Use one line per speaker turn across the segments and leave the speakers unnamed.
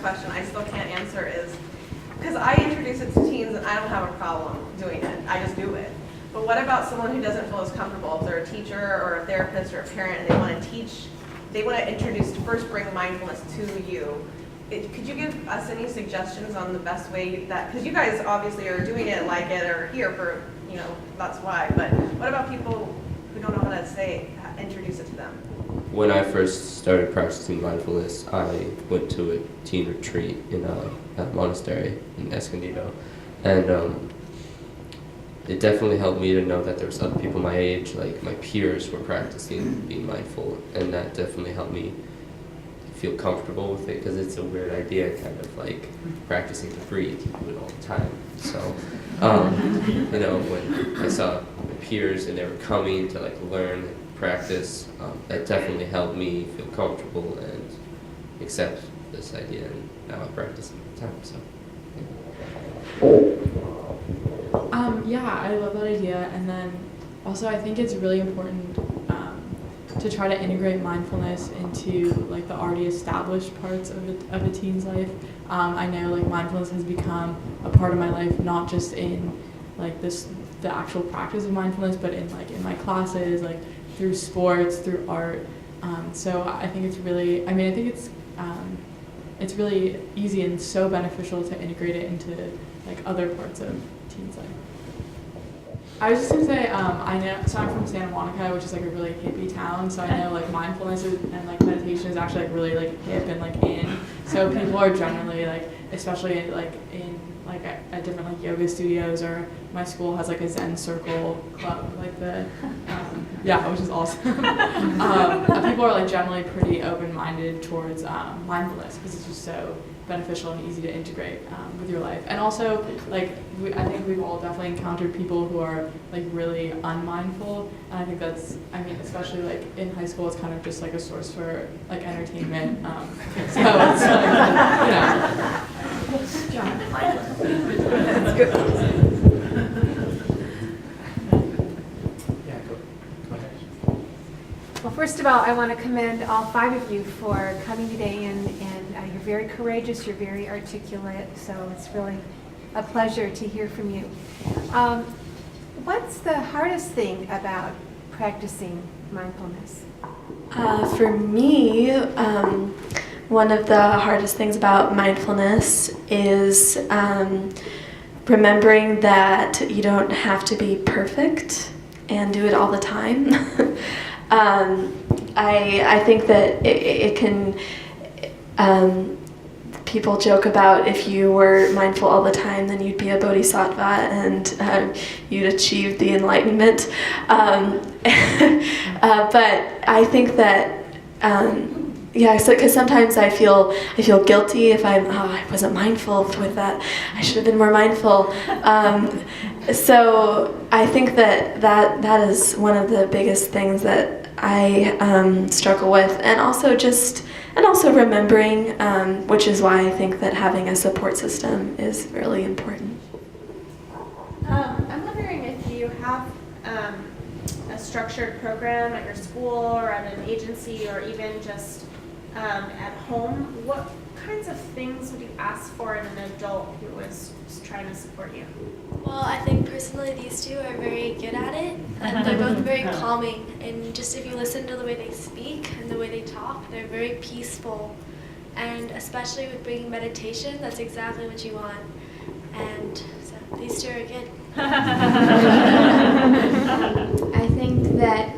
question I still can't answer is, because I introduce it to teens and I don't have a problem doing it. I just do it. But what about someone who doesn't feel as comfortable? If they're a teacher or a therapist or a parent and they want to teach, they want to introduce, first bring mindfulness to you. Could you give us any suggestions on the best way that, because you guys obviously are doing it, like it, or here for, that's why. But what about people who don't know how to introduce it to them?
When I first started practicing mindfulness, I went to a teen retreat in a monastery in Escondido, and it definitely helped me to know that there was other people my age, like my peers, were practicing being mindful, and that definitely helped me feel comfortable with it, because it's a weird idea, kind of like practicing to breathe. You do it all the time. So, when I saw my peers and they were coming to learn, practice, that definitely helped me feel comfortable and accept this idea, and now I practice it all the time. So.
Yeah, I love that idea, and then also I think it's really important to try to integrate mindfulness into the already established parts of a teen's life. I know mindfulness has become a part of my life, not just in the actual practice of mindfulness, but in my classes, through sports, through art. So I think it's really, I think it's really easy and so beneficial to integrate it into other parts of teens' life. I was just gonna say, I know, so I'm from Santa Monica, which is a really hippie town, so I know mindfulness and meditation is actually really hip and in. So people are generally especially in at different yoga studios, or my school has a Zen circle club, which is awesome. People are generally pretty open-minded towards mindfulness, because it's just so beneficial and easy to integrate with your life. And also, I think we've all definitely encountered people who are really unmindful, and I think that's, especially in high school, it's kind of just a source for entertainment. So it's
That's good.
Yeah, go ahead.
Well, first of all, I want to commend all 5 of you for coming today, and you're very courageous, you're very articulate, so it's really a pleasure to hear from you. What's the hardest thing about practicing mindfulness?
For me, one of the hardest things about mindfulness is remembering that you don't have to be perfect and do it all the time. I think that it can, people joke about if you were mindful all the time, then you'd be a bodhisattva and you'd achieve the enlightenment. But I think that, because sometimes I feel guilty if I wasn't mindful with that. I should have been more mindful. So I think that is one of the biggest things that I struggle with, and also remembering, which is why I think that having a support system is really important.
I'm wondering if you have a structured program at your school or at an agency, or even just at home. What kinds of things would you ask for in an adult who was trying to support you?
Well, I think personally these two are very good at it, and they're both very calming, and just if you listen to the way they speak and the way they talk, they're very peaceful, and especially with bringing meditation, that's exactly what you want, and so these two are good.
I think that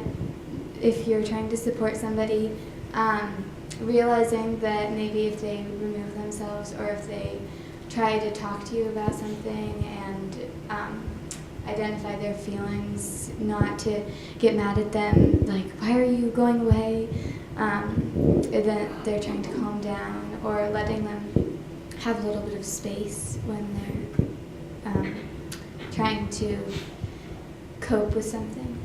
if you're trying to support somebody, realizing that maybe if they remove themselves, or if they try to talk to you about something and identify their feelings, not to get mad at them, why are you going away? That they're trying to calm down, or letting them have a little bit of space when they're trying to cope with something.